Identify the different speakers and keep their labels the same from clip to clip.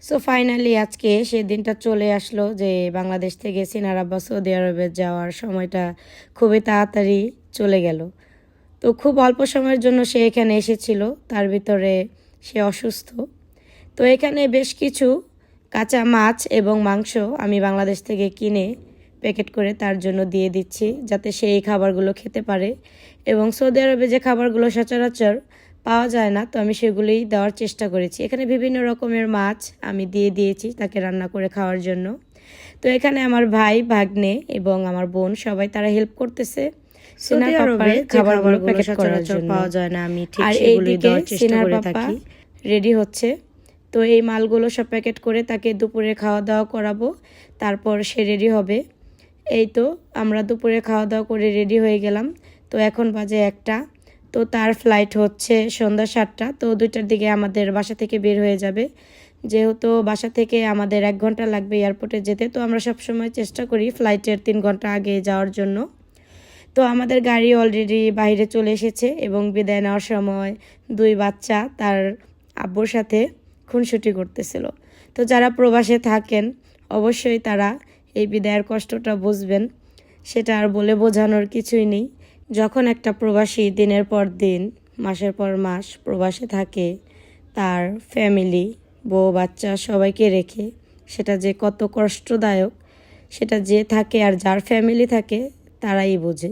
Speaker 1: So finally আজকে সেই দিনটা চলে আসলো যে বাংলাদেশ থেকে সিনার আব্বা সৌদি আরবে যাওয়ার সময়টা খুবই তাড়াতাড়ি চলে গেল। তো খুব অল্প সময়ের জন্য সে এখানে এসেছিল, তার ভিতরে সে অসুস্থ। তো এখানে বেশ কিছু কাঁচা মাছ এবং মাংস আমি বাংলাদেশ থেকে কিনে প্যাকেট করে তার জন্য দিয়ে দিচ্ছি, যাতে সে এই খাবারগুলো খেতে পারে। এবং সৌদি আরবে যে খাবারগুলো সচরাচর পাওয়া যায় না, তো আমি সেগুলোই দেওয়ার চেষ্টা করেছি। এখানে বিভিন্ন রকমের মাছ আমি দিয়ে দিয়েছি তাকে রান্না করে খাওয়ার জন্য। তো এখানে আমার ভাই, ভাগ্নে এবং আমার বোন সবাই তারা হেল্প করতেছে। সৌদি আরবে খাবারগুলো প্যাকেট করার জন্য পাওয়া যায় না, আমি ঠিক সেগুলোই দেওয়ার চেষ্টা করে থাকি। রেডি হচ্ছে, তো এই মালগুলো সব প্যাকেট করে তাকে দুপুরে খাওয়া দাওয়া করাবো, তারপর সে রেডি হবে। এই তো আমরা দুপুরে খাওয়া দাওয়া করে রেডি হয়ে গেলাম। তো এখন বাজে 1টা, তো তার ফ্লাইট হচ্ছে সন্ধ্যা 7টা। তো 2টার দিকে আমাদের বাসা থেকে বের হয়ে যাবে। যেহেতু বাসা থেকে আমাদের 1 ঘন্টা লাগবে এয়ারপোর্টে যেতে, তো আমরা সবসময় চেষ্টা করি ফ্লাইটের 3 ঘন্টা আগে যাওয়ার জন্য। তো আমাদের গাড়ি অলরেডি বাইরে চলে এসেছে এবং বিদায় নেওয়ার সময় 2 বাচ্চা তার আব্বুর সাথে খুনসুটি করতেছিল। তো যারা প্রবাসে থাকেন অবশ্যই তারা এই বিদায়ের কষ্টটা বুঝবেন, সেটা আর বলে বোঝানোর কিছুই নেই। যখন একটা প্রবাসী দিনের পর দিন, মাসের পর মাস প্রবাসে থাকে, তার ফ্যামিলি, বউ বাচ্চা সবাইকে রেখে, সেটা যে কত কষ্টদায়ক সেটা যে থাকে আর যার ফ্যামিলি থাকে তারাই বোঝে।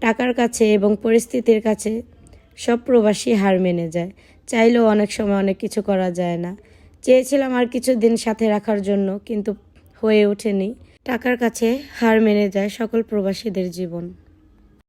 Speaker 1: টাকার কাছে এবং পরিস্থিতির কাছে সব প্রবাসী হার মেনে যায়। চাইলেও অনেক সময় অনেক কিছু করা যায় না। চেয়েছিলাম আর কিছু দিন সাথে রাখার জন্য, কিন্তু হয়ে ওঠেনি। টাকার কাছে হার মেনে যায় সকল প্রবাসীদের জীবন।